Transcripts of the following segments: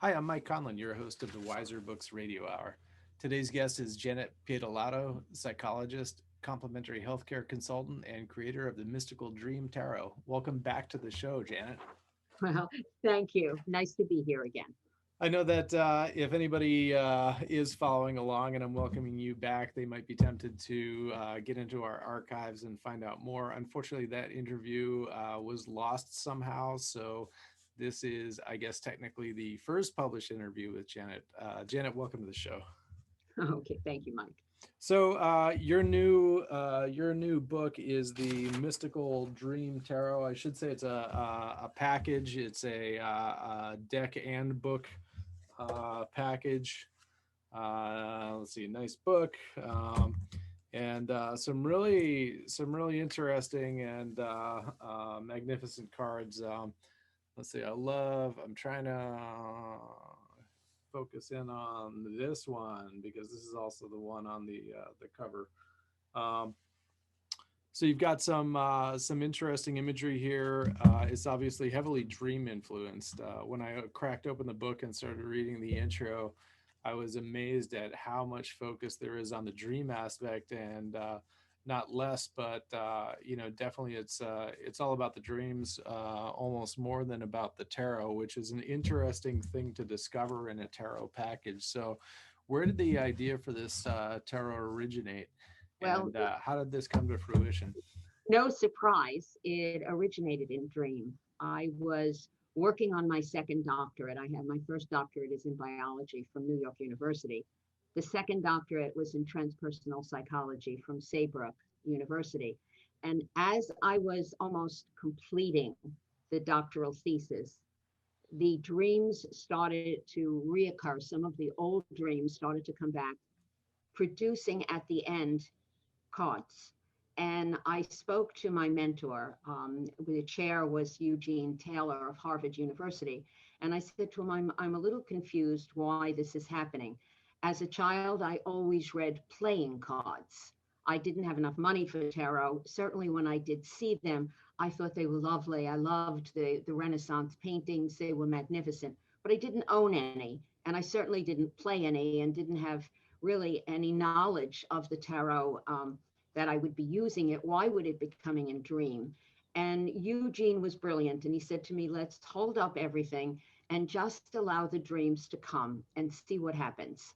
Hi, I'm Mike Conlon, your host of the Weiser Books Radio Hour. Today's guest is Janet Piedilato, psychologist, complementary healthcare consultant, and creator of the Mystical Dream Tarot. Welcome back to the show, Janet. Well, thank you. Nice to be here again. I know that if anybody is following along and I'm welcoming you back, they might be tempted to get into our archives and find out more. Unfortunately, that interview was lost somehow. So this is, I guess, technically the first published interview with Janet. Janet, welcome to the show. Okay, thank you, Mike. So your new book is the Mystical Dream Tarot. I should say it's a package. It's a deck and book package. Let's see, nice book, and some really interesting and magnificent cards. Let's see, I'm trying to focus in on this one because this is also the one on the cover. Um, so you've got some interesting imagery here. It's obviously heavily dream influenced. When I cracked open the book and started reading the intro, I was amazed at how much focus there is on the dream aspect, and not less, but definitely it's all about the dreams, almost more than about the tarot, which is an interesting thing to discover in a tarot package. So, where did the idea for this tarot originate? Well, And how did this come to fruition? no surprise, it originated in dream. I was working on my second doctorate. I had my first doctorate is in biology from New York University. The second doctorate was in transpersonal psychology from Saybrook University. And as I was almost completing the doctoral thesis, the dreams started to reoccur. Some of the old dreams started to come back, producing at the end cards. And I spoke to my mentor. The chair was Eugene Taylor of Harvard University. And I said to him, I'm a little confused why this is happening. As a child, I always read playing cards. I didn't have enough money for tarot. Certainly when I did see them, I thought they were lovely. I loved the Renaissance paintings. They were magnificent, but I didn't own any. And I certainly didn't play any and didn't have really any knowledge of the tarot, that I would be using it. Why would it be coming in dream? And Eugene was brilliant. And he said to me, let's hold up everything and just allow the dreams to come and see what happens.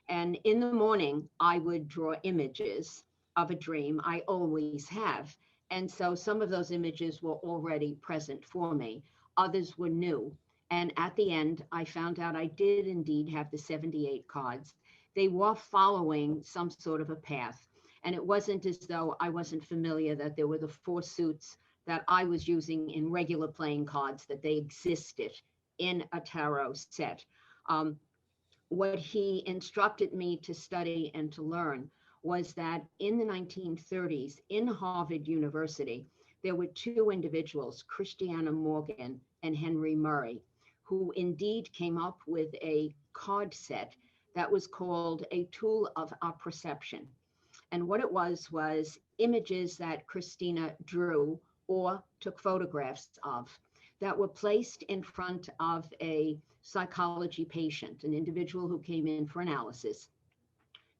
And in the morning, I would draw images of a dream. I always have. And so some of those images were already present for me. Others were new. And at the end, I found out I did indeed have the 78 cards. They were following some sort of a path. And it wasn't as though I wasn't familiar that there were the four suits that I was using in regular playing cards, that they existed in a tarot set. Um, what he instructed me to study and to learn was that in the 1930s in Harvard University, there were two individuals, Christiana Morgan and Henry Murray, who indeed came up with a card set that was called a tool of apperception. And what it was images that Christina drew or took photographs of that were placed in front of a psychology patient, an individual who came in for analysis.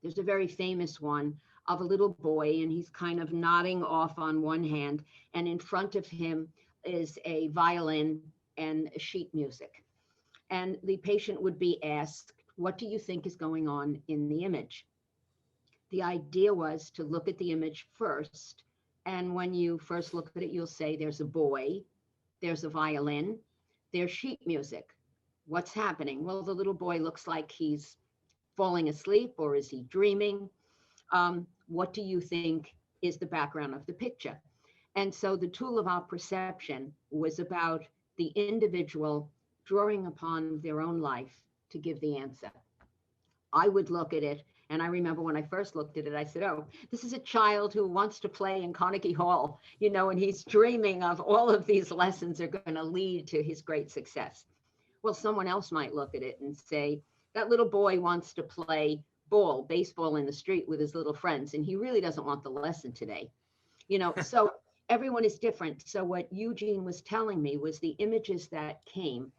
There's a very famous one of a little boy, and he's kind of nodding off on one hand, and in front of him is a violin and sheet music. And the patient would be asked, what do you think is going on in the image? The idea was to look at the image first. And when you first look at it, you'll say there's a boy, there's a violin, there's sheet music. What's happening? Well, the little boy looks like he's falling asleep, or is he dreaming? What do you think is the background of the picture? And so the tool of our perception was about the individual drawing upon their own life to give the answer. I would look at it. And I remember when I first looked at it, I said, oh, this is a child who wants to play in Carnegie Hall, and he's dreaming of all of these lessons are going to lead to his great success. Well, someone else might look at it and say, that little boy wants to play baseball in the street with his little friends, and he really doesn't want the lesson today. So everyone is different. So what Eugene was telling me was the images that came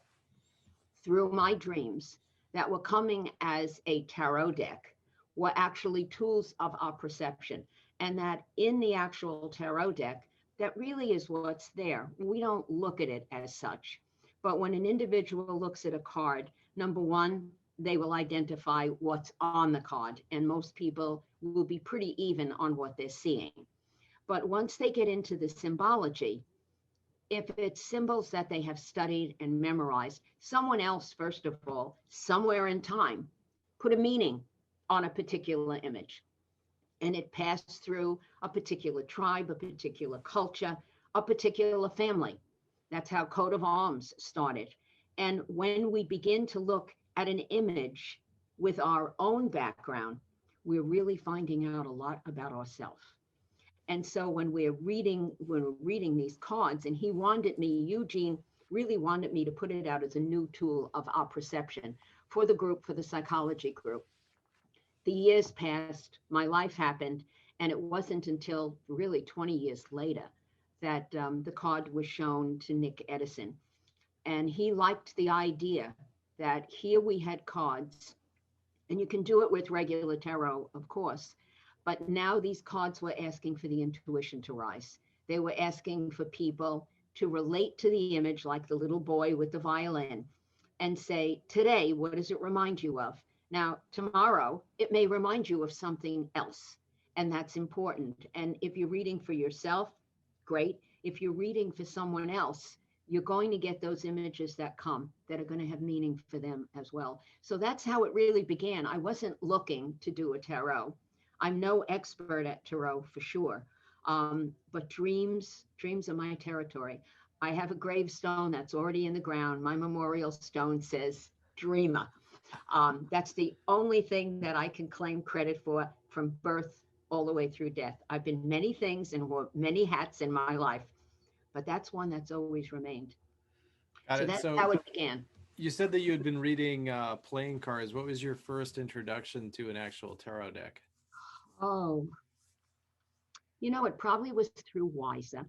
through my dreams that were coming as a tarot deck were actually tools of our perception. And that in the actual tarot deck, that really is what's there. We don't look at it as such. But when an individual looks at a card, number one, they will identify what's on the card. And most people will be pretty even on what they're seeing. But once they get into the symbology, if it's symbols that they have studied and memorized, someone else, first of all, somewhere in time, put a meaning on a particular image. And it passed through a particular tribe, a particular culture, a particular family. That's how coat of arms started. And when we begin to look at an image with our own background, we're really finding out a lot about ourselves. And so when we're reading these cards, and Eugene really wanted me to put it out as a new tool of our perception for the group, for the psychology group. The years passed, my life happened, and it wasn't until really 20 years later that the card was shown to Nick Edison. And he liked the idea that here we had cards, and you can do it with regular tarot, of course, but now these cards were asking for the intuition to rise. They were asking for people to relate to the image, like the little boy with the violin, and say, today, what does it remind you of? Now, tomorrow, it may remind you of something else, and that's important. And if you're reading for yourself, great. If you're reading for someone else, you're going to get those images that come that are going to have meaning for them as well. So that's how it really began. I wasn't looking to do a tarot. I'm no expert at tarot for sure, but dreams are my territory. I have a gravestone that's already in the ground. My memorial stone says dreamer. That's the only thing that I can claim credit for from birth all the way through death. I've been many things and wore many hats in my life, but that's one that's always remained. Got So it. that's So how it began. you said that you had been reading playing cards. What was your first introduction to an actual tarot deck? Oh, it probably was through Weiser.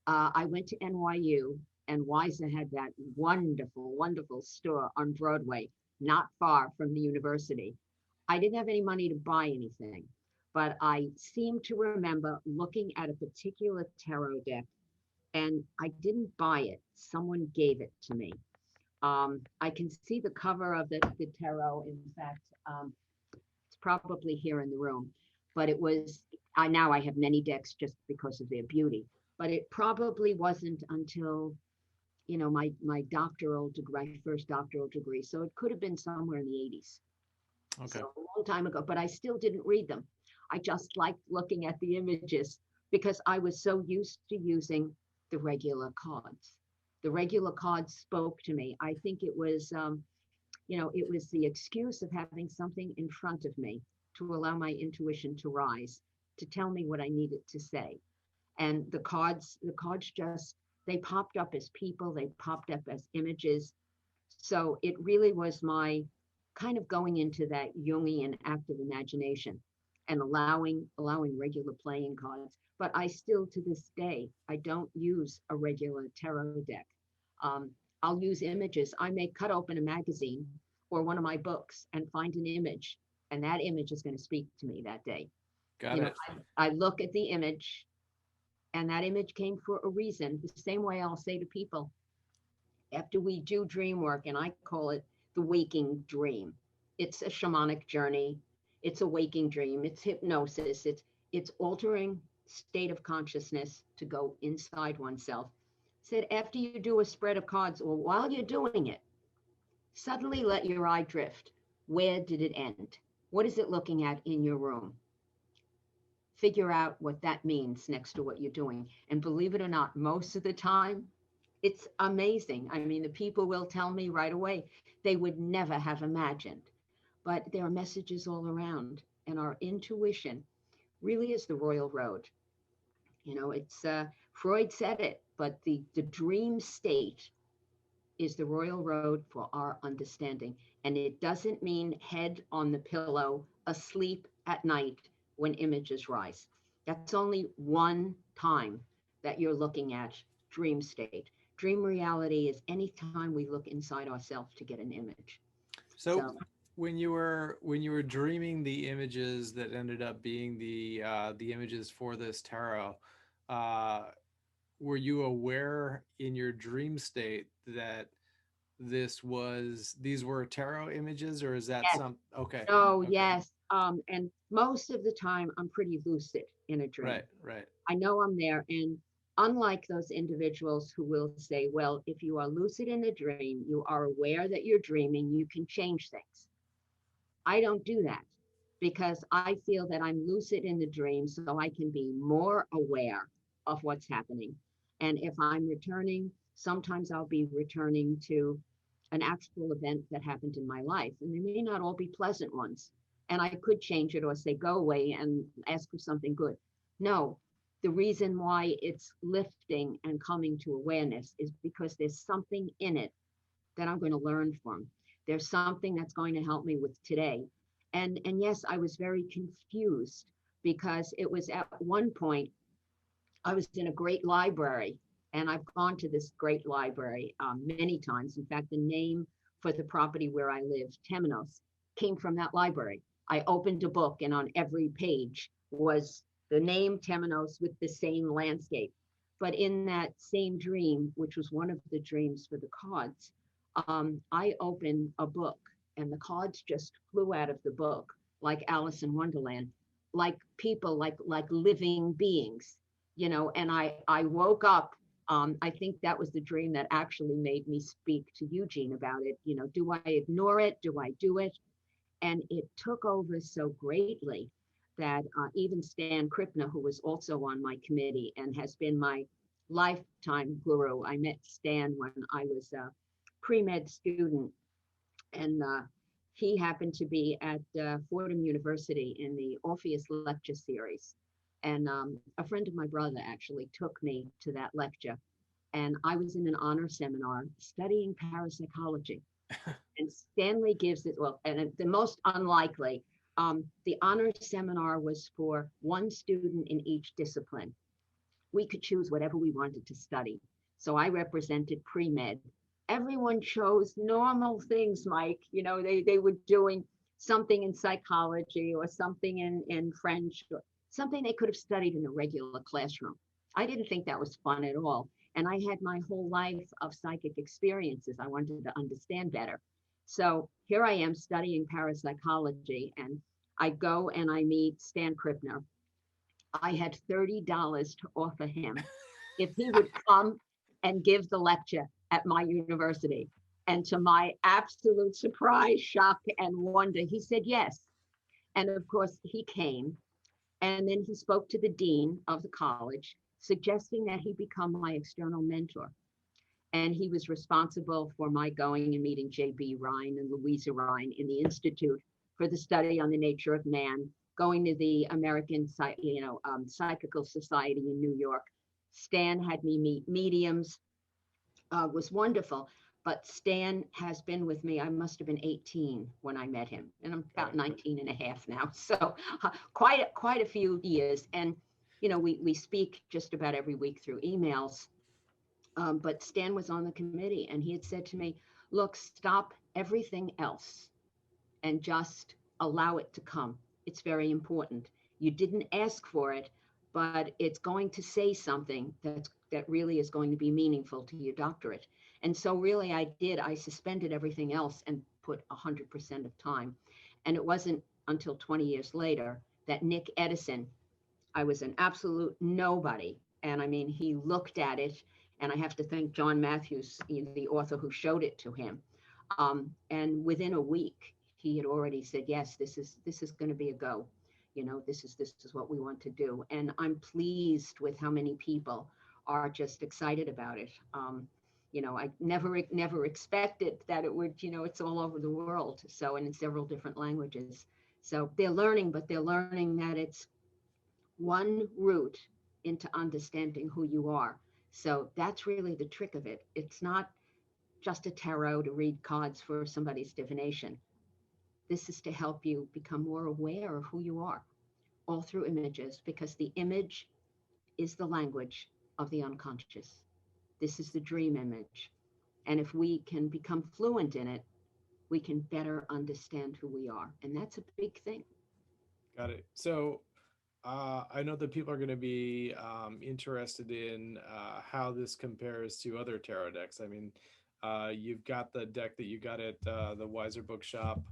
I went to NYU, and Weiser had that wonderful, wonderful store on Broadway, not far from the university. I didn't have any money to buy anything, but I seem to remember looking at a particular tarot deck, and I didn't buy it. Someone gave it to me. I can see the cover of the tarot. In fact, it's probably here in the room, but it was, now I have many decks just because of their beauty, but it probably wasn't until, my doctoral degree, my first doctoral degree. So it could have been somewhere in the 80s. Okay. So a long time ago, but I still didn't read them. I just liked looking at the images because I was so used to using the regular cards. The regular cards spoke to me. I think it was, it was the excuse of having something in front of me to allow my intuition to rise, to tell me what I needed to say. And the cards just, they popped up as people, they popped up as images. So it really was my kind of going into that Jungian active imagination and allowing regular playing cards. But I still, to this day, I don't use a regular tarot deck. I'll use images. I may cut open a magazine or one of my books and find an image, and that image is going to speak to me that day. Got it. I look at the image, and that image came for a reason. The same way I'll say to people, after we do dream work, and I call it the waking dream. It's a shamanic journey. It's a waking dream. It's hypnosis. It's altering state of consciousness to go inside oneself. Said after you do a spread of cards, or while you're doing it, suddenly let your eye drift. Where did it end? What is it looking at in your room? Figure out what that means next to what you're doing. And believe it or not, most of the time, it's amazing. I mean, the people will tell me right away, they would never have imagined. But there are messages all around. And our intuition really is the royal road. It's Freud said it, but the dream state is the royal road for our understanding. And it doesn't mean head on the pillow, asleep at night when images rise. That's only one time that you're looking at dream state. Dream reality is anytime we look inside ourselves to get an image. So So when you were dreaming the images that ended up being the images for this tarot, uh, were you aware in your dream state that these were tarot images, or is that yes, some? Okay, no, okay, yes. And most of the time I'm pretty lucid in a dream. right, right, I know I'm there. And unlike those individuals who will say, well, if you are lucid in a dream, you are aware that you're dreaming, you can change things. I don't do that because I feel that I'm lucid in the dream so I can be more aware of what's happening. And if I'm returning, sometimes I'll be returning to an actual event that happened in my life, and they may not all be pleasant ones. And I could change it or say, go away and ask for something good. No, the reason why it's lifting and coming to awareness is because there's something in it that I'm going to learn from. There's something that's going to help me with today. And yes, I was very confused because it was at one point I was in a great library, and I've gone to this great library many times. In fact, the name for the property where I lived, Temenos, came from that library. I opened a book, and on every page was the name Temenos with the same landscape. But in that same dream, which was one of the dreams for the cards, I opened a book, and the cards just flew out of the book like Alice in Wonderland, like people, like living beings, and I woke up. I think that was the dream that actually made me speak to Eugene about it. Do I ignore it? Do I do it? And it took over so greatly that even Stan Krippner, who was also on my committee and has been my lifetime guru. I met Stan when I was a pre-med student, and he happened to be at Fordham University in the Orpheus lecture series. And a friend of my brother actually took me to that lecture. And I was in an honor seminar studying parapsychology. And Stanley gives it, well, and the most unlikely, the honor seminar was for one student in each discipline. We could choose whatever we wanted to study. So I represented pre-med. Everyone chose normal things, Mike. They were doing something in psychology or something in French, or something they could have studied in a regular classroom. I didn't think that was fun at all. And I had my whole life of psychic experiences. I wanted to understand better. So here I am studying parapsychology, and I go and I meet Stan Krippner. I had $30 to offer him if he would come and give the lecture at my university. And to my absolute surprise, shock, and wonder, he said yes. And of course, he came. And then he spoke to the dean of the college, suggesting that he become my external mentor. And he was responsible for my going and meeting J.B. Rhine and Louisa Rhine in the Institute for the Study on the Nature of Man, going to the American Psychical Society in New York. Stan had me meet mediums, was wonderful. But Stan has been with me. I must have been 18 when I met him, and I'm about right. 19 and a half now. So quite a few years. And, we speak just about every week through emails. But Stan was on the committee, and he had said to me, look, stop everything else and just allow it to come. It's very important. You didn't ask for it, but it's going to say something that really is going to be meaningful to your doctorate. And so really I did. I suspended everything else and put 100% of time. And it wasn't until 20 years later that Nick Edison, I was an absolute nobody. And I mean, he looked at it, and I have to thank John Matthews, the author who showed it to him. And within a week, he had already said, yes, this is going to be a go. This is what we want to do. And I'm pleased with how many people are just excited about it. I never expected that it would, it's all over the world. So, and in several different languages. So they're learning, but they're learning that it's one route into understanding who you are. So that's really the trick of it. It's not just a tarot to read cards for somebody's divination. This is to help you become more aware of who you are, all through images, because the image is the language of the unconscious. This is the dream image. And if we can become fluent in it, we can better understand who we are. And that's a big thing. Got it. So I know that people are going to be interested in how this compares to other tarot decks. I mean, you've got the deck that you got at the Weiser bookshop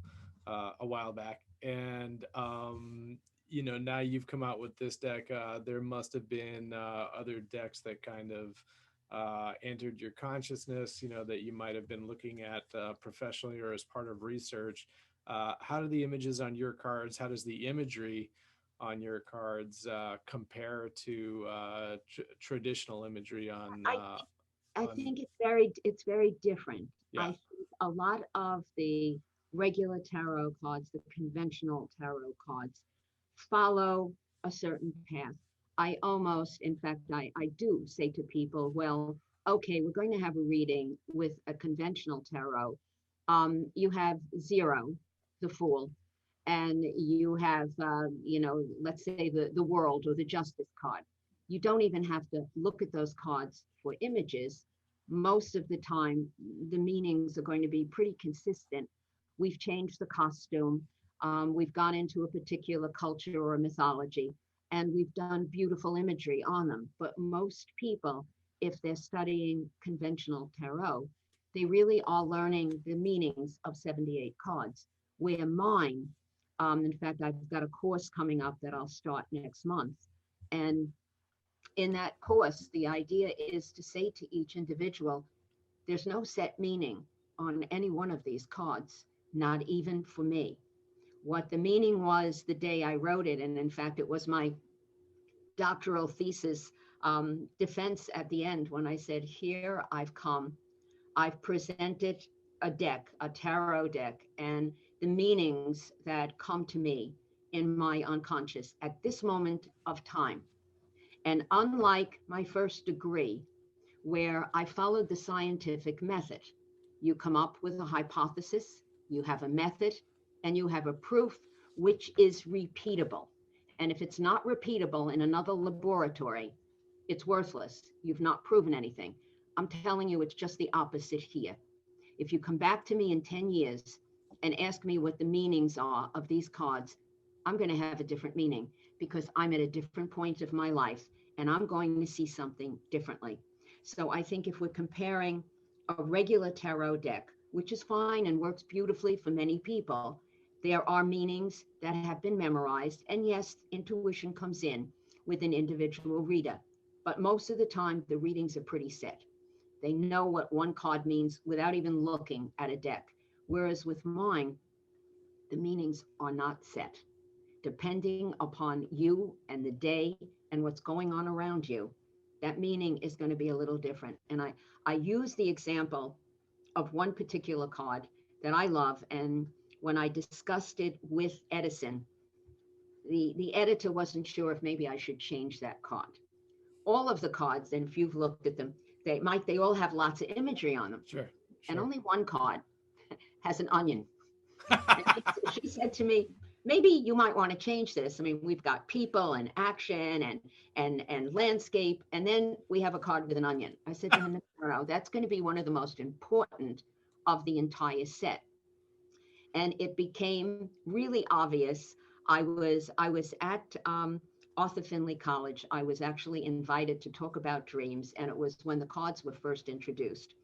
a while back, and now you've come out with this deck. There must have been other decks that kind of entered your consciousness. That you might have been looking at professionally or as part of research. How do the images on your cards? How does the imagery on your cards compare to traditional imagery on I I on think it's very different. I yeah. think a lot of the regular tarot cards, the conventional tarot cards, follow a certain path. In fact, I do say to people, well, okay, we're going to have a reading with a conventional tarot. You have zero, the fool, and you have, let's say the world or the justice card. You don't even have to look at those cards for images. Most of the time, the meanings are going to be pretty consistent. We've changed the costume. We've gone into a particular culture or a mythology, and we've done beautiful imagery on them. But most people, if they're studying conventional tarot, they really are learning the meanings of 78 cards, where mine, in fact, I've got a course coming up that I'll start next month. And in that course, the idea is to say to each individual, there's no set meaning on any one of these cards, not even for me. What the meaning was the day I wrote it, and in fact, it was my doctoral thesis defense at the end when I said, here I've come, I've presented a deck, a tarot deck, and the meanings that come to me in my unconscious at this moment of time. And unlike my first degree, where I followed the scientific method, you come up with a hypothesis, you have a method, and you have a proof which is repeatable. And if it's not repeatable in another laboratory, it's worthless. You've not proven anything. I'm telling you, it's just the opposite here. If you come back to me in 10 years and ask me what the meanings are of these cards, I'm going to have a different meaning because I'm at a different point of my life and I'm going to see something differently. So I think if we're comparing a regular tarot deck, which is fine and works beautifully for many people, there are meanings that have been memorized. And yes, intuition comes in with an individual reader. But most of the time, the readings are pretty set. They know what one card means without even looking at a deck. Whereas with mine, the meanings are not set. Depending upon you and the day and what's going on around you, that meaning is going to be a little different. And I use the example of one particular card that I love. And when I discussed it with Edison, the editor wasn't sure if maybe I should change that card. All of the cards, and if you've looked at them, they all have lots of imagery on them. Sure. And only one card has an onion. And she said to me, maybe you might want to change this. I mean, we've got people and action and landscape, and then we have a card with an onion. I said to him, no, that's going to be one of the most important of the entire set. And it became really obvious. I was at Arthur Findlay College. I was actually invited to talk about dreams, and it was when the cards were first introduced.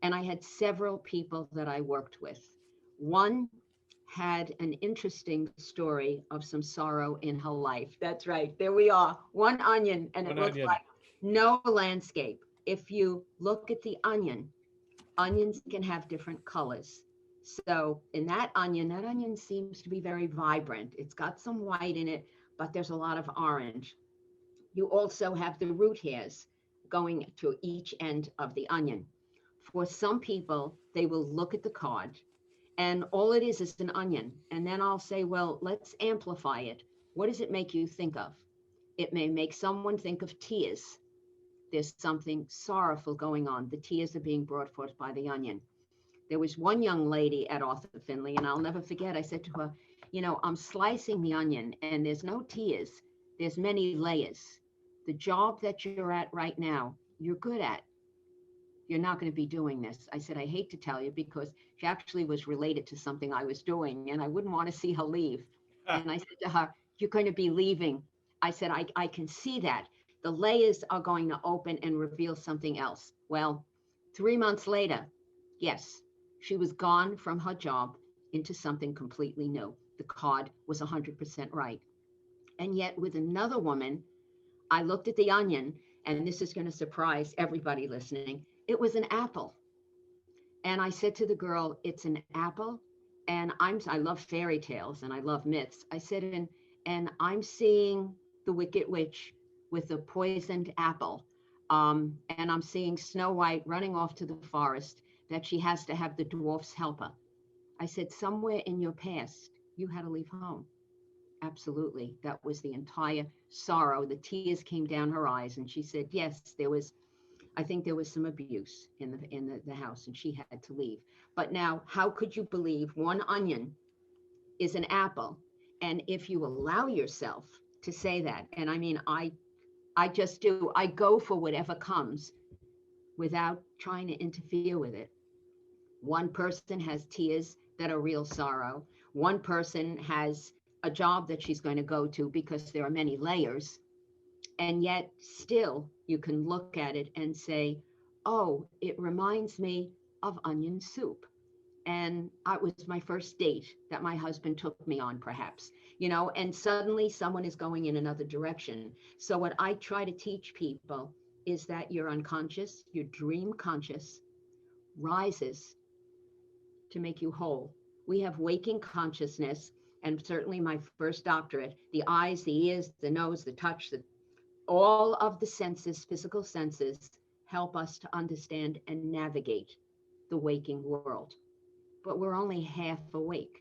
And I had several people that I worked with. One had an interesting story of some sorrow in her life. That's right. There we are. One onion, and it looks like no landscape. If you look at the onion, onions can have different colors. So in that onion seems to be very vibrant. It's got some white in it, but there's a lot of orange. You also have the root hairs going to each end of the onion. For some people, they will look at the card and all it is an onion. And then I'll say, well, let's amplify it. What does it make you think of? It may make someone think of tears. There's something sorrowful going on. The tears are being brought forth by the onion. There was one young lady at Arthur Findlay, and I'll never forget, I said to her, I'm slicing the onion and there's no tears. There's many layers. The job that you're at right now, you're good at. you're not going to be doing this. I said, I hate to tell you, because she actually was related to something I was doing, and I wouldn't want to see her leave. And I said to her, you're going to be leaving. I said, I can see that. The layers are going to open and reveal something else. Well, 3 months later, yes, she was gone from her job into something completely new. The card was 100% right. And yet, with another woman, I looked at the onion, and this is going to surprise everybody listening. It was an apple. And I said to the girl, it's an apple. And I love fairy tales and I love myths. I said, and I'm seeing the Wicked Witch with a poisoned apple. And I'm seeing Snow White running off to the forest, that she has to have the dwarfs help her. I said, somewhere in your past, you had to leave home. Absolutely. That was the entire sorrow. The tears came down her eyes. And she said, yes, I think there was some abuse in the house, and she had to leave. But now, how could you believe one onion is an apple? And if you allow yourself to say that, and I mean, I just do, I go for whatever comes without trying to interfere with it. One person has tears that are real sorrow. One person has a job that she's going to go to because there are many layers. And yet still you can look at it and say, oh, it reminds me of onion soup. And it was my first date that my husband took me on, perhaps, and suddenly someone is going in another direction. So what I try to teach people is that your unconscious, your dream conscious, rises to make you whole. We have waking consciousness, and certainly my first doctorate, the eyes, the ears, the nose, the touch, all of the senses, physical senses, help us to understand and navigate the waking world. But we're only half awake.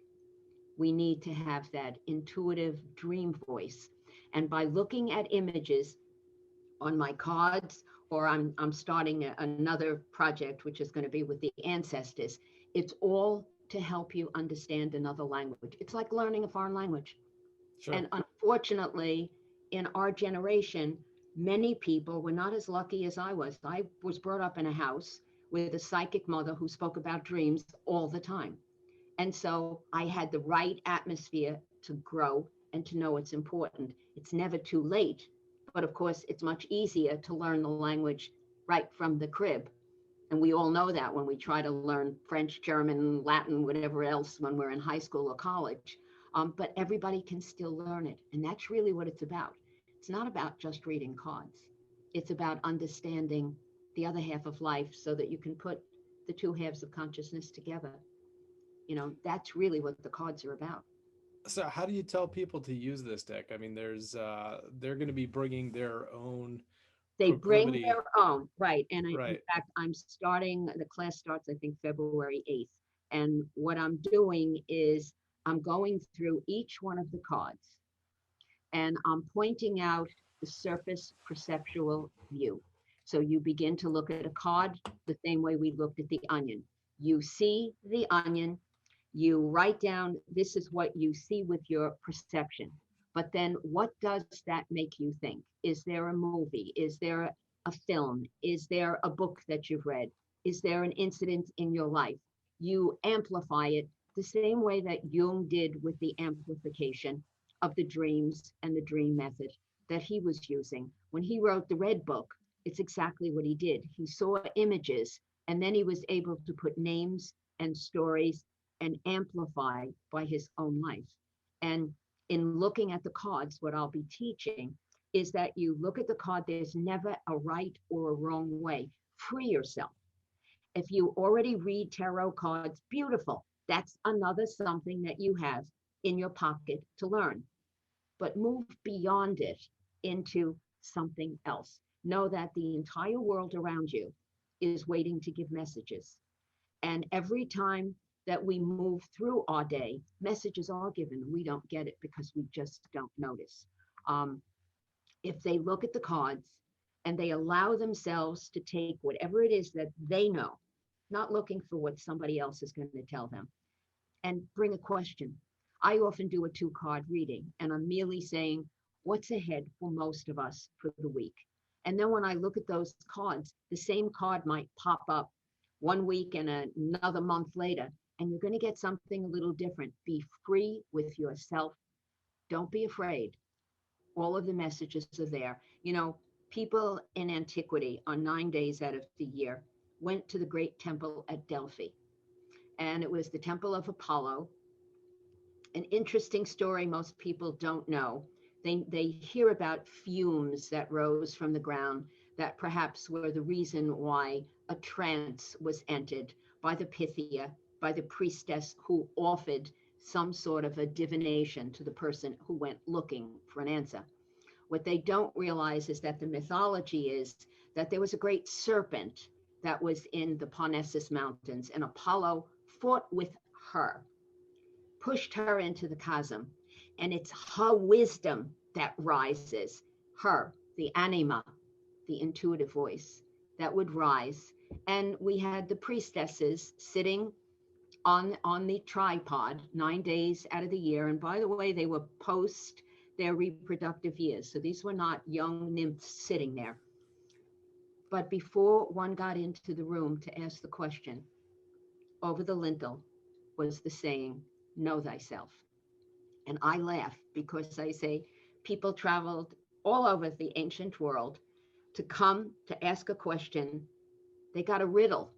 We need to have that intuitive dream voice. And by looking at images on my cards, or I'm starting another project, which is going to be with the ancestors, it's all to help you understand another language. It's like learning a foreign language. Sure. And unfortunately, in our generation, many people were not as lucky as I was. I was brought up in a house with a psychic mother who spoke about dreams all the time. And so I had the right atmosphere to grow and to know it's important. It's never too late. But of course, it's much easier to learn the language right from the crib. And we all know that when we try to learn French, German, Latin, whatever else when we're in high school or college. But everybody can still learn it. And that's really what it's about. It's not about just reading cards. It's about understanding the other half of life so that you can put the two halves of consciousness together. That's really what the cards are about. So how do you tell people to use this deck? I mean, they're going to be bringing their own They bring proclivity. their own, right. And in Right. fact, the class starts, I think, February 8th. And what I'm doing is I'm going through each one of the cards and I'm pointing out the surface perceptual view. So you begin to look at a card the same way we looked at the onion. You see the onion, you write down, this is what you see with your perception. But then what does that make you think? Is there a movie? Is there a film? Is there a book that you've read? Is there an incident in your life? You amplify it the same way that Jung did with the amplification of the dreams and the dream method that he was using. When he wrote the Red Book, it's exactly what he did. He saw images and then he was able to put names and stories and amplify by his own life. And in looking at the cards, what I'll be teaching is that you look at the card, there's never a right or a wrong way. Free yourself. If you already read tarot cards, beautiful. That's another something that you have in your pocket to learn. But move beyond it into something else. Know that the entire world around you is waiting to give messages. And every time that we move through our day, messages are given. We don't get it because we just don't notice. If they look at the cards and they allow themselves to take whatever it is that they know, not looking for what somebody else is going to tell them, and bring a question. I often do a 2-card reading, and I'm merely saying, what's ahead for most of us for the week? And then when I look at those cards, the same card might pop up 1 week and another month later, and you're going to get something a little different. Be free with yourself. Don't be afraid. All of the messages are there. People in antiquity on 9 days out of the year went to the great temple at Delphi, and it was the temple of Apollo. An interesting story most people don't know. They hear about fumes that rose from the ground that perhaps were the reason why a trance was entered by the Pythia, by the priestess who offered some sort of a divination to the person who went looking for an answer. What they don't realize is that the mythology is that there was a great serpent that was in the Parnassus Mountains, and Apollo fought with her, pushed her into the chasm, and it's her wisdom that rises, her, the anima, the intuitive voice that would rise. And we had the priestesses sitting on the tripod 9 days out of the year. And by the way, they were post their reproductive years. So these were not young nymphs sitting there. But before one got into the room to ask the question, over the lintel was the saying, know thyself. And I laugh because I say people traveled all over the ancient world to come to ask a question. They got a riddle.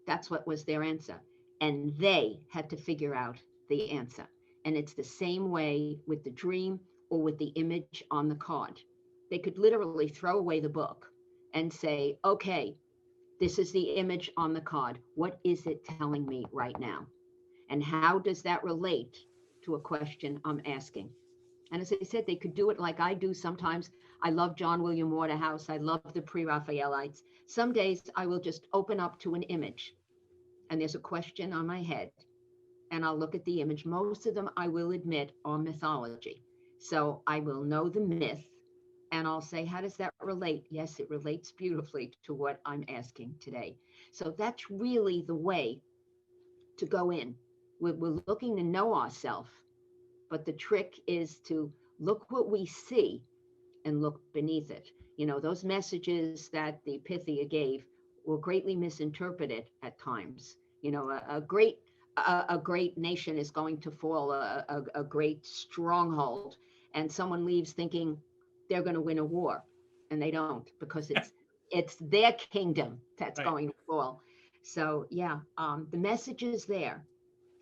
That's what was their answer. And they had to figure out the answer. And it's the same way with the dream or with the image on the card. They could literally throw away the book and say, okay, this is the image on the card. What is it telling me right now? And how does that relate to a question I'm asking? And as I said, they could do it like I do sometimes. I love John William Waterhouse. I love the pre-Raphaelites. Some days I will just open up to an image and there's a question on my head and I'll look at the image. Most of them, I will admit, are mythology. So I will know the myth and I'll say, how does that relate? Yes, it relates beautifully to what I'm asking today. So that's really the way to go in. We're looking to know ourselves, but the trick is to look what we see and look beneath it. Those messages that the Pythia gave were greatly misinterpreted at times. A great nation is going to fall, a great stronghold, and someone leaves thinking they're going to win a war, and they don't, because it's their kingdom that's Right. going to fall. So yeah, the message is there,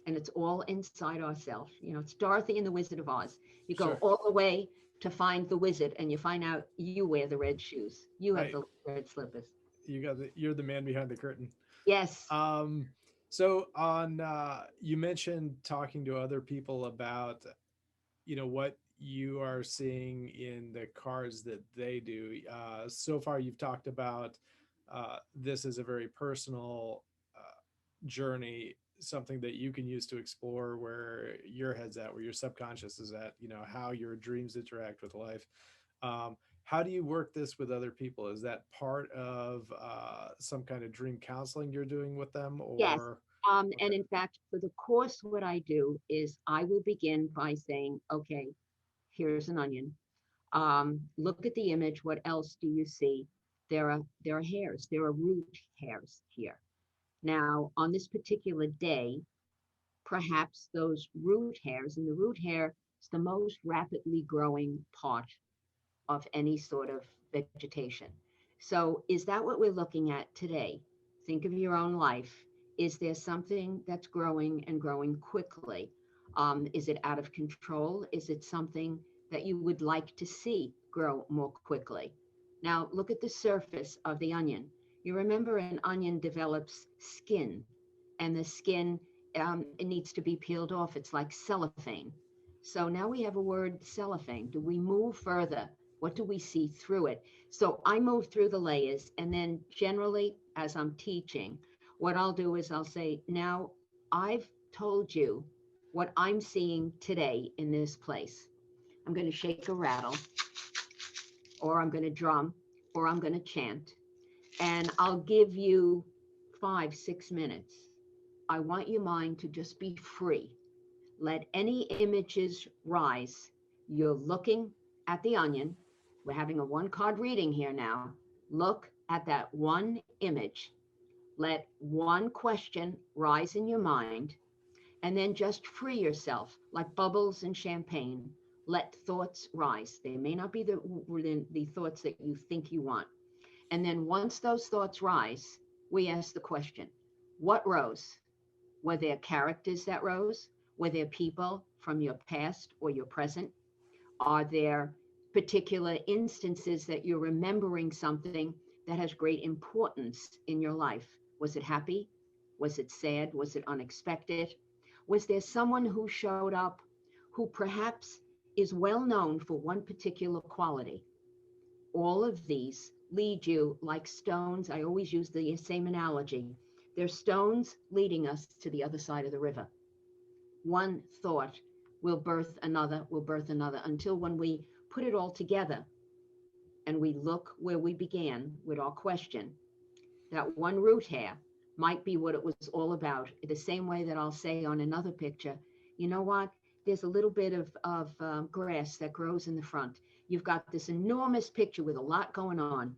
and it's all inside ourselves. It's Dorothy and the Wizard of Oz. You go Sure. all the way to find the wizard, and you find out you wear the red shoes. You have Right. the red slippers. You're the man behind the curtain. Yes. Um, so on, you mentioned talking to other people about, what you are seeing in the cards that they do. So far, you've talked about this is a very personal journey, something that you can use to explore where your head's at, where your subconscious is at, how your dreams interact with life. How do you work this with other people? Is that part of some kind of dream counseling you're doing with them, Yes. or? And Okay. in fact, for the course, what I do is I will begin by saying, okay, here's an onion. Look at the image. What else do you see? There are hairs. There are root hairs here. Now, on this particular day, perhaps those root hairs, and the root hair is the most rapidly growing part of any sort of vegetation. So, is that what we're looking at today? Think of your own life. Is there something that's growing and growing quickly? Is it out of control? Is it something that you would like to see grow more quickly? Now, look at the surface of the onion. You remember an onion develops skin, and the skin, it needs to be peeled off. It's like cellophane. So now we have a word, cellophane. Do we move further? What do we see through it? So I move through the layers, and then generally, as I'm teaching, what I'll do is I'll say, now I've told you what I'm seeing today in this place. I'm going to shake a rattle, or I'm going to drum, or I'm going to chant, and I'll give you 5, 6 minutes. I want your mind to just be free. Let any images rise. You're looking at the onion. We're having a one card reading here now. Look at that one image. Let one question rise in your mind, and then just free yourself like bubbles in champagne. Let thoughts rise. They may not be the thoughts that you think you want. And then once those thoughts rise, we ask the question, what rose? Were there characters that rose? Were there people from your past or your present? Are there particular instances that you're remembering something that has great importance in your life? Was it happy? Was it sad? Was it unexpected? Was there someone who showed up who perhaps is well known for one particular quality? All of these lead you like stones. I always use the same analogy. They're stones leading us to the other side of the river. One thought will birth another, until when we put it all together and we look where we began with our question, that one root hair might be what it was all about. The same way that I'll say on another picture, you know what? There's a little bit of grass that grows in the front. You've got this enormous picture with a lot going on,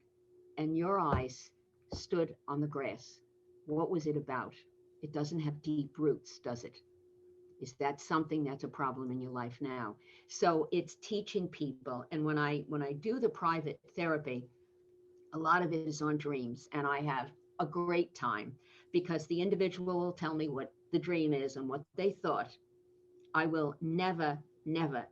and your eyes stood on the grass. What was it about? It doesn't have deep roots, does it? Is that something that's a problem in your life now? So it's teaching people. And when I do the private therapy, a lot of it is on dreams, and I have a great time because the individual will tell me what the dream is and what they thought. I will never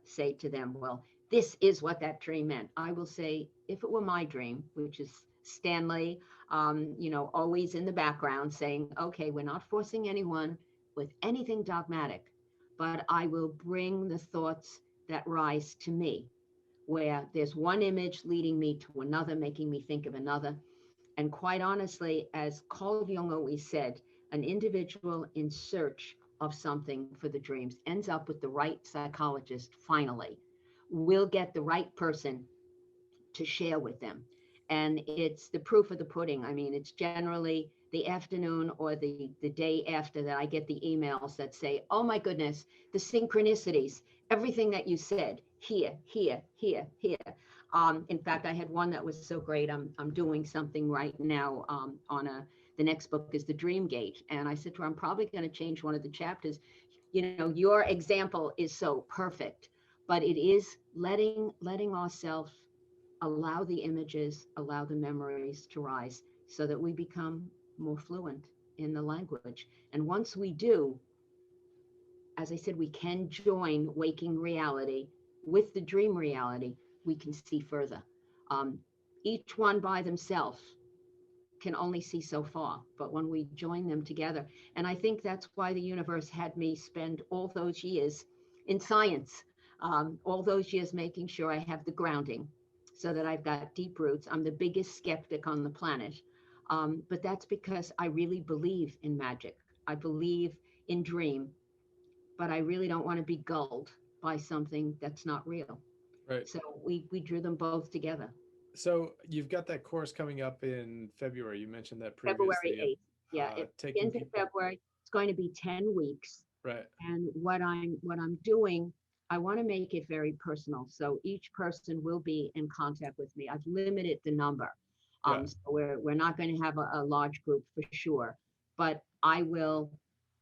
say to them, well, this is what that dream meant. I will say, if it were my dream, which is Stanley, always in the background saying, okay, we're not forcing anyone with anything dogmatic, but I will bring the thoughts that rise to me, where there's one image leading me to another, making me think of another. And quite honestly, as Carl Jung always said, an individual in search of something for the dreams ends up with the right psychologist finally. We'll get the right person to share with them. And it's the proof of the pudding. I mean, it's generally the afternoon or the day after that I get the emails that say, oh my goodness, the synchronicities, everything that you said, here, here, here, here. In fact, I had one that was so great. I'm doing something right now the next book is The Dream Gate. And I said to her, I'm probably going to change one of the chapters. Your example is so perfect, but it is letting ourselves allow the images, allow the memories to rise so that we become more fluent in the language. And once we do, as I said, we can join waking reality with the dream reality. We can see further. Um, each one by themselves can only see so far, but when we join them together, and I think that's why the universe had me spend all those years in science, all those years making sure I have the grounding so that I've got deep roots. I'm the biggest skeptic on the planet, but that's because I really believe in magic. I believe in dream, but I really don't want to be gulled by something that's not real. Right. So we drew them both together. So you've got that course coming up in February. You mentioned that February previously. 8th. Yeah, it Taking begins in people. February. It's going to be 10 weeks. Right. And what I'm doing, I want to make it very personal. So each person will be in contact with me. I've limited the number. Yeah. So we're not going to have a large group for sure, but I will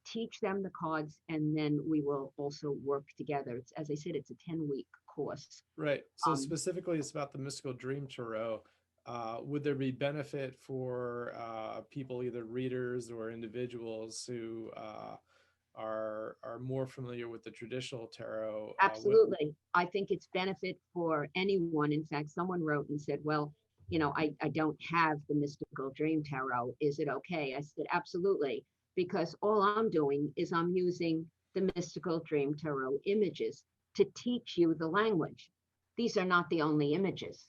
teach them the cards, and then we will also work together. It's, as I said, it's a 10-week course. Right. So Um, specifically, it's about the mystical dream tarot. Would there be benefit for people, either readers or individuals who are more familiar with the traditional tarot? Absolutely. I think it's benefit for anyone. In fact, someone wrote and said, well, I don't have the mystical dream tarot. Is it okay? I said, absolutely. Because all I'm doing is I'm using the mystical dream tarot images to teach you the language. These are not the only images.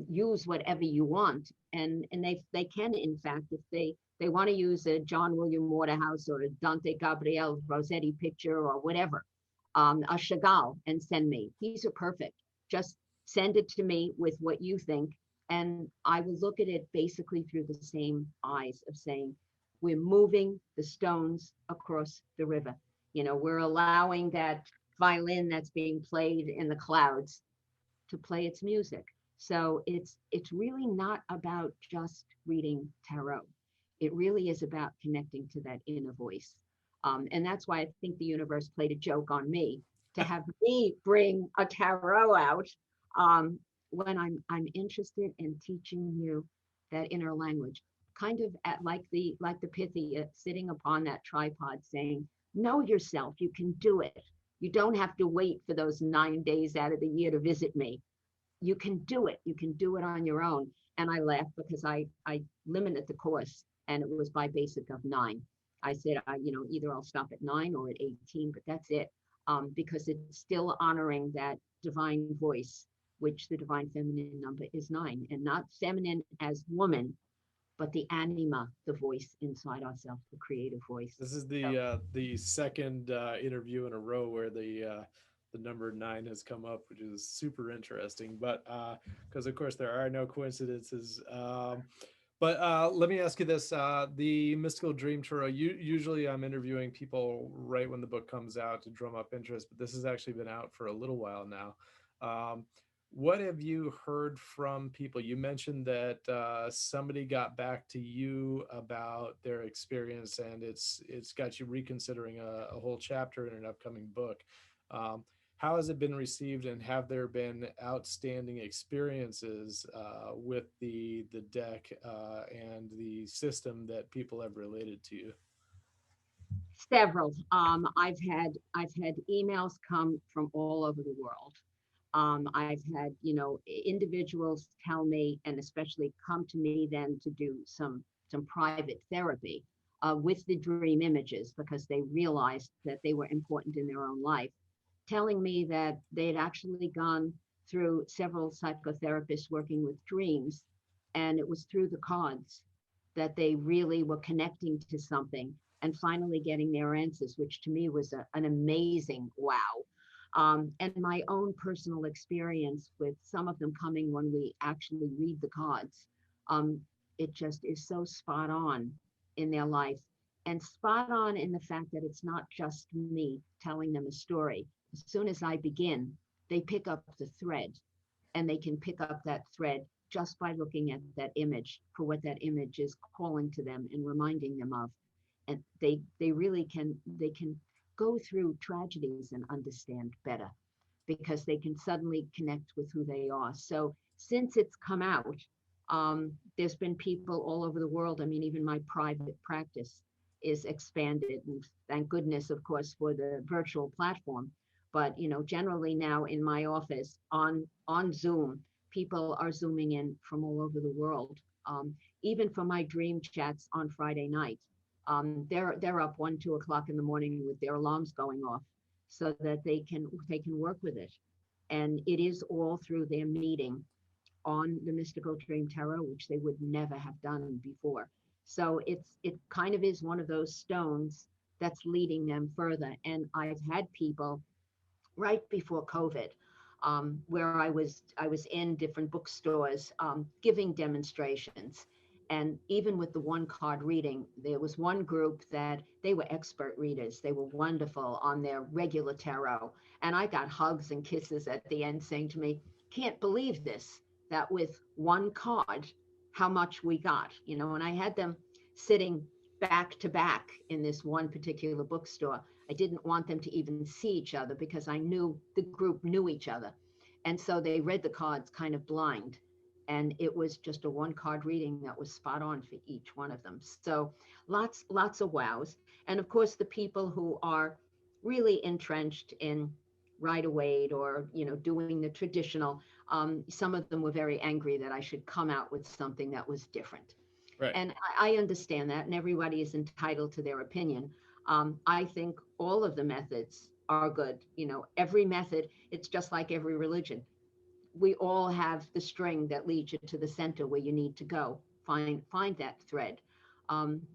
Use whatever you want. And they can, in fact, if they want to use a John William Waterhouse or a Dante Gabriel Rossetti picture or whatever, a Chagall, and send me. These are perfect. Just send it to me with what you think. And I will look at it basically through the same eyes of saying, we're moving the stones across the river. We're allowing that violin that's being played in the clouds to play its music. So it's really not about just reading tarot. It really is about connecting to that inner voice. And that's why I think the universe played a joke on me to have me bring a tarot out, um, when I'm interested in teaching you that inner language, kind of at like the Pythia sitting upon that tripod saying, know yourself, you can do it. You don't have to wait for those 9 days out of the year to visit me. You can do it. You can do it on your own. And I laughed because I limited the course, and it was by basic of 9. I said, either I'll stop at 9 or at 18, but that's it. Because it's still honoring that divine voice, which the divine feminine number is 9, and not feminine as woman, but the anima, the voice inside ourselves, the creative voice. This is So the second interview in a row where the number 9 has come up, which is super interesting. But because of course there are no coincidences. But let me ask you this: the Mystical Dream Tarot. Usually, I'm interviewing people right when the book comes out to drum up interest, but this has actually been out for a little while now. Um, what have you heard from people? You mentioned that somebody got back to you about their experience, and it's got you reconsidering a whole chapter in an upcoming book. Um, how has it been received, and have there been outstanding experiences with the deck and the system that people have related to you? several. I've had emails come from all over the world. I've had, individuals tell me, and especially come to me then to do some private therapy with the dream images because they realized that they were important in their own life, telling me that they'd actually gone through several psychotherapists working with dreams, and it was through the cards that they really were connecting to something and finally getting their answers, which to me was an amazing wow. And my own personal experience with some of them coming when we actually read the cards, um, it just is so spot on in their life, and spot on in the fact that it's not just me telling them a story. As soon as I begin, they pick up the thread, and they can pick up that thread just by looking at that image for what that image is calling to them and reminding them of. And they really can go through tragedies and understand better because they can suddenly connect with who they are. So since it's come out, there's been people all over the world. I mean, even my private practice is expanded, and thank goodness, of course, for the virtual platform. But generally now in my office on Zoom, people are zooming in from all over the world. Even for my dream chats on Friday night, they're up 1, 2 o'clock in the morning with their alarms going off so that they can work with it. And it is all through their meeting on the Mystical Dream Tarot, which they would never have done before. So it kind of is one of those stones that's leading them further. And I've had people right before COVID, where I was in different bookstores giving demonstrations. And even with the one card reading, there was one group that they were expert readers. They were wonderful on their regular tarot. And I got hugs and kisses at the end saying to me, can't believe this, that with one card, how much we got, and I had them sitting back to back in this one particular bookstore. I didn't want them to even see each other because I knew the group knew each other. And so they read the cards kind of blind. And it was just a one card reading that was spot on for each one of them. So lots of wows. And of course, the people who are really entrenched in Rider Waite or, doing the traditional, some of them were very angry that I should come out with something that was different. Right. And I understand that, and everybody is entitled to their opinion. I think all of the methods are good. Every method, it's just like every religion. We all have the string that leads you to the center where you need to go. Find that thread.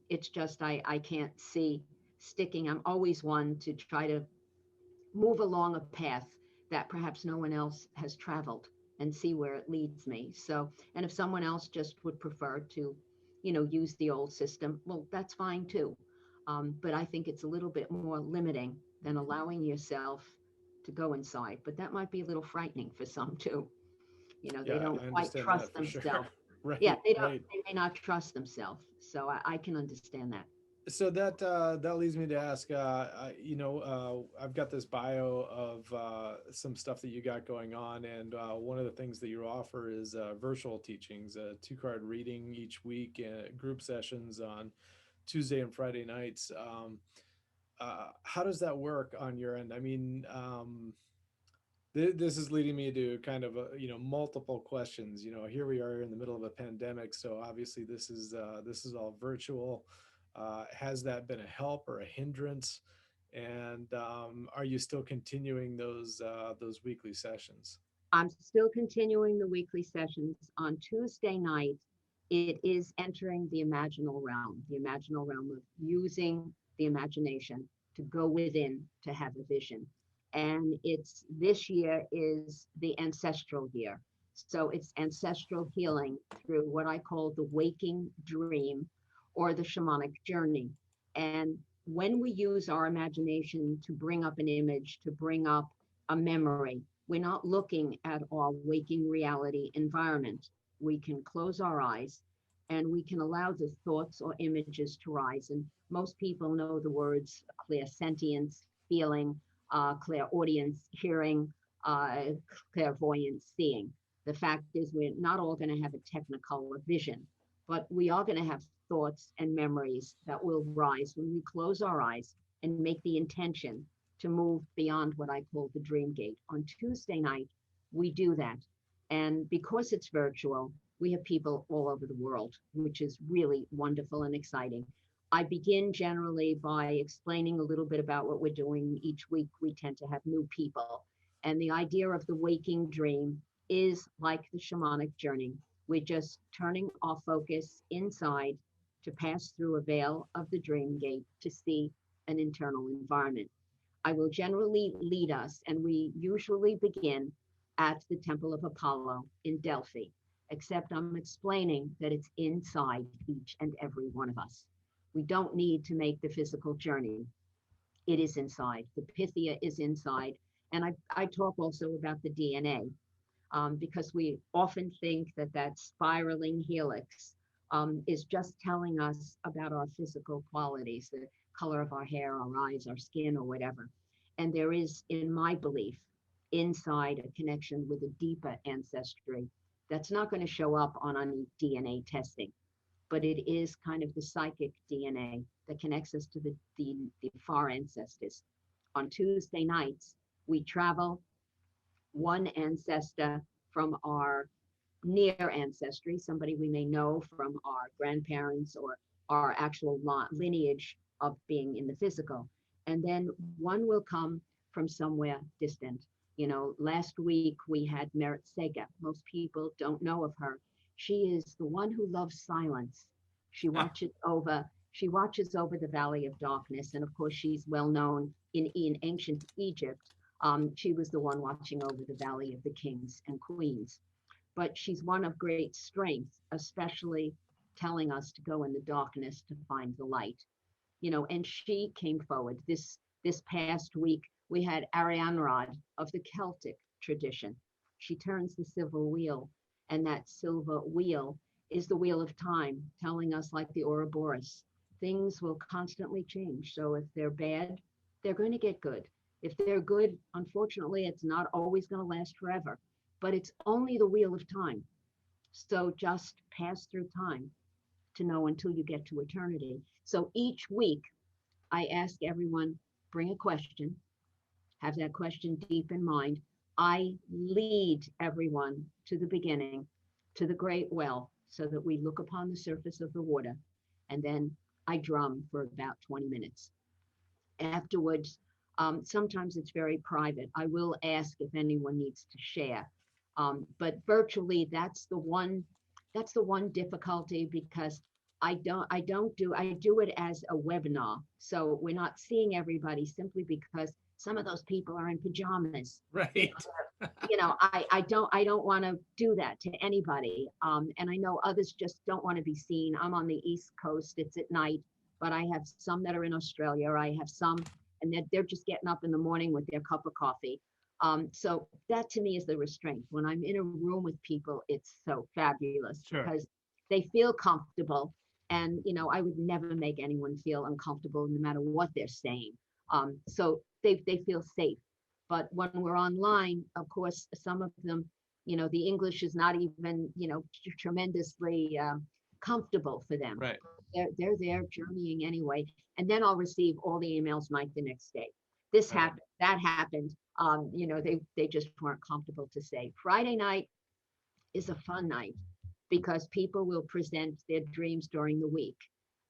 It's just I can't see sticking. I'm always one to try to move along a path that perhaps no one else has traveled and see where it leads me. So, and if someone else just would prefer to, use the old system, well, that's fine too. But I think it's a little bit more limiting than allowing yourself to go inside. But that might be a little frightening for some too. They Yeah, don't I quite understand trust that for sure. themselves. Yeah, Right, they don't, right. they may not trust themselves. So I can understand that. So that leads me to ask, I've got this bio of some stuff that you got going on, and one of the things that you offer is virtual teachings, two-card reading each week, group sessions on Tuesday and Friday nights. How does that work on your end? I mean, this is leading me to kind of multiple questions. Here we are in the middle of a pandemic, so obviously this is all virtual. Has that been a help or a hindrance? And are you still continuing those weekly sessions? I'm still continuing the weekly sessions. On Tuesday night, it is entering the imaginal realm of using the imagination to go within to have a vision. And it's this year is the ancestral year. So it's ancestral healing through what I call the waking dream or the shamanic journey. And when we use our imagination to bring up an image, to bring up a memory, we're not looking at our waking reality environment. We can close our eyes and we can allow the thoughts or images to rise. And most people know the words clairsentience, feeling, clairaudience, hearing, uh, clairvoyance, seeing. The fact is, we're not all going to have a technicolor vision, but we are going to have thoughts and memories that will rise when we close our eyes and make the intention to move beyond what I call the dream gate. On Tuesday night, we do that. And because it's virtual, we have people all over the world, which is really wonderful and exciting. I begin generally by explaining a little bit about what we're doing. Each week, we tend to have new people. And the idea of the waking dream is like the shamanic journey. We're just turning our focus inside to pass through a veil of the dream gate to see an internal environment. I will generally lead us, and we usually begin at the Temple of Apollo in Delphi, except I'm explaining that it's inside each and every one of us. We don't need to make the physical journey. It is inside. The Pythia is inside. And I talk also about the DNA because we often think that that spiraling helix is just telling us about our physical qualities, the color of our hair, our eyes, our skin, or whatever. And there is, in my belief, inside a connection with a deeper ancestry that's not going to show up on any DNA testing, but it is kind of the psychic DNA that connects us to the far ancestors. On Tuesday nights, we travel one ancestor from our near ancestry, somebody we may know from our grandparents or our actual lineage of being in the physical. And then one will come from somewhere distant. Last week we had Merit Sega. Most people don't know of her. She is the one who loves silence. She watches over she watches over the Valley of Darkness, and of course she's well known in ancient Egypt. She was the one watching over the Valley of the Kings and Queens, but she's one of great strength, especially telling us to go in the darkness to find the light. And she came forward. This past week, we had Arianrod of the Celtic tradition. She turns the silver wheel, and that silver wheel is the wheel of time, telling us, like the Ouroboros, things will constantly change. So if they're bad, they're going to get good. If they're good, unfortunately, it's not always going to last forever, but it's only the wheel of time. So just pass through time to know until you get to eternity. So each week, I ask everyone, bring a question, have that question deep in mind. I lead everyone to the beginning, to the great well, so that we look upon the surface of the water. And then I drum for about 20 minutes. Afterwards, sometimes it's very private. I will ask if anyone needs to share. But virtually, that's the one difficulty because I do it as a webinar. So we're not seeing everybody simply because some of those people are in pajamas. Right. I don't want to do that to anybody. And I know others just don't want to be seen. I'm on the East Coast, it's at night, but I have some that are in Australia. I have some, and they're just getting up in the morning with their cup of coffee. So that to me is the restraint. When I'm in a room with people, it's so fabulous Sure. because they feel comfortable. And, I would never make anyone feel uncomfortable no matter what they're saying. So they feel safe. But when we're online, of course, some of them, the English is not even, tremendously comfortable for them. Right. They're there journeying anyway. And then I'll receive all the emails, Mike, the next day. This Right. happened, that happened. They just weren't comfortable to say. Friday night is a fun night because people will present their dreams during the week.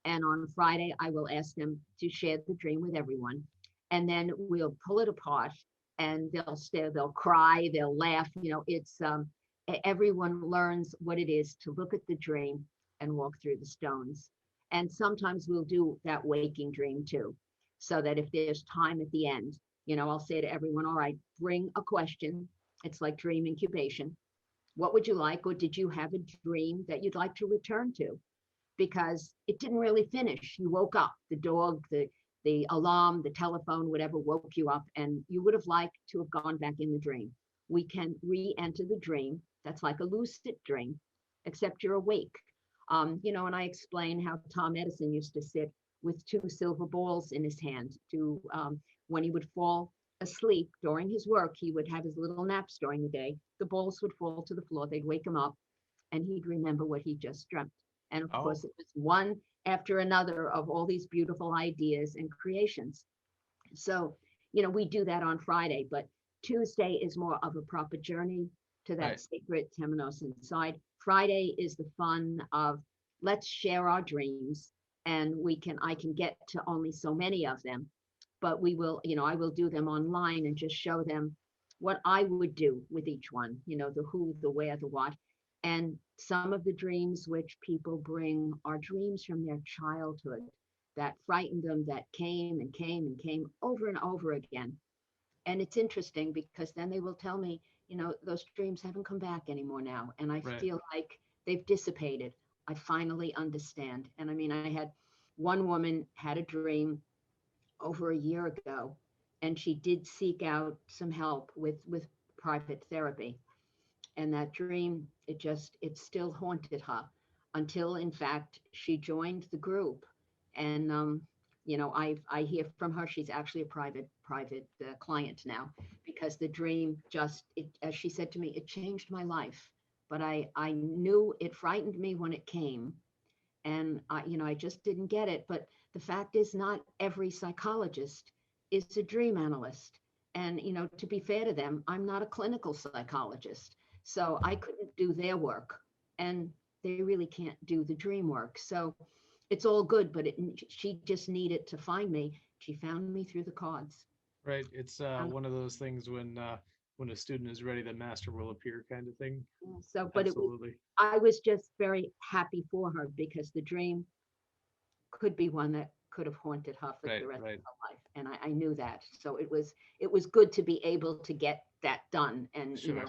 And on Friday, I will ask them to share the dream with everyone. And then we'll pull it apart and they'll stay, they'll cry, they'll laugh. It's everyone learns what it is to look at the dream and walk through the stones. And sometimes we'll do that waking dream too, so that if there's time at the end, I'll say to everyone, all right, bring a question. It's like dream incubation. What would you like? Or did you have a dream that you'd like to return to? Because it didn't really finish. You woke up, the dog, the alarm, the telephone, whatever woke you up, and you would have liked to have gone back in the dream. We can re-enter the dream. That's like a lucid dream, except you're awake. And I explain how Tom Edison used to sit with two silver balls in his hand to when he would fall asleep during his work, he would have his little naps during the day. The balls would fall to the floor, they'd wake him up, and he'd remember what he just dreamt. And of Oh, course, it was one after another of all these beautiful ideas and creations. So, we do that on Friday, but Tuesday is more of a proper journey to that right. sacred Temenos inside. Friday is the fun of let's share our dreams, and I can get to only so many of them, but I will do them online and just show them what I would do with each one, the who, the where, the what. And some of the dreams which people bring are dreams from their childhood that frightened them, that came and came and came over and over again. And it's interesting because then they will tell me, those dreams haven't come back anymore now. And I Right. feel like they've dissipated. I finally understand. And I mean, I had one woman had a dream over a year ago, and she did seek out some help with private therapy. And that dream, it still haunted her until, in fact, she joined the group. And I hear from her she's actually a private client now, because the dream as she said to me, it changed my life. But I knew it frightened me when it came, and I just didn't get it. But the fact is, not every psychologist is a dream analyst. And to be fair to them, I'm not a clinical psychologist, so I couldn't do their work, and they really can't do the dream work. So it's all good, but she just needed to find me. She found me through the cards. Right. It's Um, one of those things when a student is ready, the master will appear kind of thing. so, but Absolutely. I was just very happy for her because the dream could be one that could have haunted her for Right. the rest Right. of her life, and I knew that. So it was good to be able to get that done, and Sure.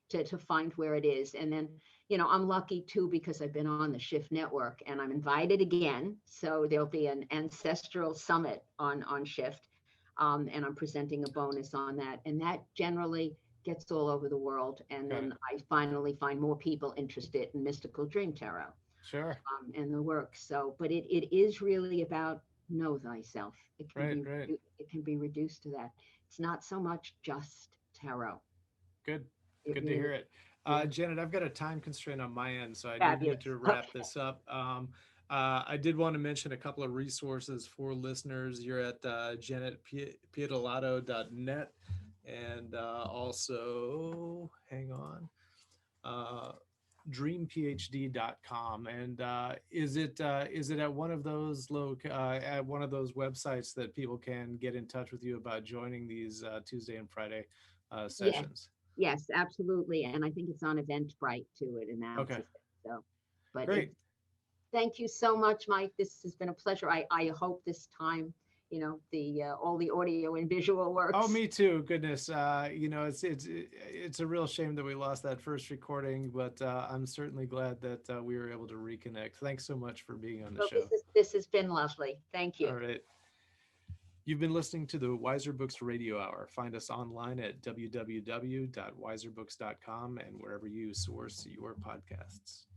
to find where it is. And then I'm lucky too because I've been on the Shift Network and I'm invited again. So there'll be an ancestral summit on Shift, and I'm presenting a bonus on that, and that generally gets all over the world. And Got it. then I finally find more people interested in mystical dream tarot, Sure. and the work. So, but it is really about know thyself. Right. Right. It can be reduced to that. It's not so much just tarot. Good. It Good to really, hear it. yeah, Janet, I've got a time constraint on my end, so I do need fabulous. to Okay. wrap this up. I did want to mention a couple of resources for listeners. You're at janetpiedilato.net, and also, hang on, uh, dreamphd.com. And is it at one of those at one of those websites that people can get in touch with you about joining these Tuesday and Friday Yes, sessions? yes, absolutely. And I think it's on Eventbrite too. It announces Okay, it. So, but great. thank you so much, Mike. This has been a pleasure. I hope this time, the all the audio and visual Oh, works. me too. Goodness, it's a real shame that we lost that first recording, but I'm certainly glad that we were able to reconnect. Thanks so much for being on the So show. this has been lovely. Thank All you. right. You've been listening to the Weiser Books Radio Hour. Find us online at www.weiserbooks.com and wherever you source your podcasts.